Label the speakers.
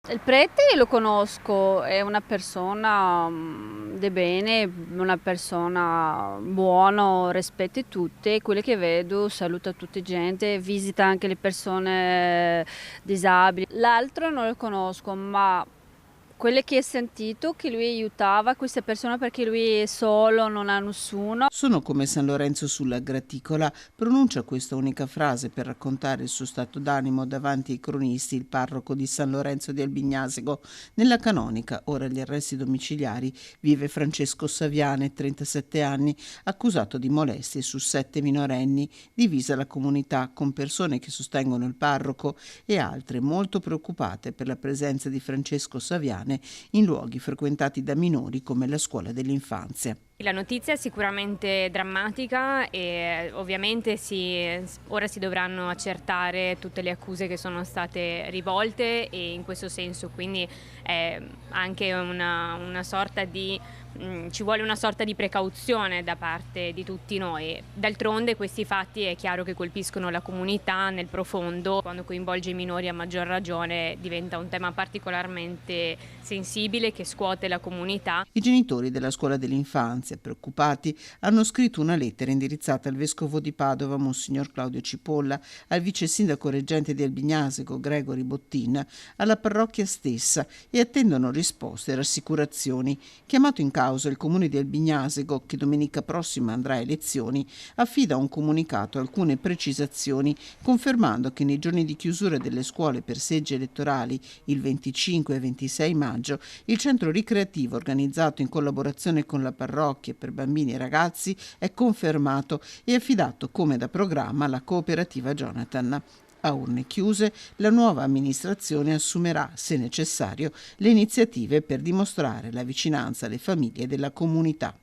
Speaker 1: Il prete lo conosco, è una persona de bene, una persona buono, rispetta tutti, quelli che vedo, saluta tutta gente, visita anche le persone disabili. L'altro non lo conosco, ma quelle che ho sentito che lui aiutava queste persone perché lui è solo, non ha nessuno.
Speaker 2: Sono come San Lorenzo sulla graticola, pronuncia questa unica frase per raccontare il suo stato d'animo davanti ai cronisti il parroco di San Lorenzo di Albignasego. Nella canonica, ora agli arresti domiciliari, vive Francesco Saviane, 37 anni, accusato di molestie su 7 minorenni, divisa la comunità con persone che sostengono il parroco e altre molto preoccupate per la presenza di Francesco Saviane in luoghi frequentati da minori come la scuola dell'infanzia.
Speaker 3: La notizia è sicuramente drammatica e ovviamente ora si dovranno accertare tutte le accuse che sono state rivolte e in questo senso quindi è anche una sorta di ci vuole una sorta di precauzione da parte di tutti noi. D'altronde questi fatti è chiaro che colpiscono la comunità nel profondo, quando coinvolge i minori a maggior ragione diventa un tema particolarmente sensibile che scuote la comunità.
Speaker 2: I genitori della scuola dell'infanzia, preoccupati, hanno scritto una lettera indirizzata al vescovo di Padova, Monsignor Claudio Cipolla, al vice sindaco reggente di Albignasego, Gregory Bottin, alla parrocchia stessa e attendono risposte e rassicurazioni. Chiamato in causa il comune di Albignasego, che domenica prossima andrà a elezioni, affida un comunicato alcune precisazioni, confermando che nei giorni di chiusura delle scuole per seggi elettorali, il 25 e 26 maggio, il centro ricreativo organizzato in collaborazione con la parrocchia per bambini e ragazzi è confermato e affidato come da programma alla cooperativa Jonathan. A urne chiuse, la nuova amministrazione assumerà, se necessario, le iniziative per dimostrare la vicinanza alle famiglie della comunità.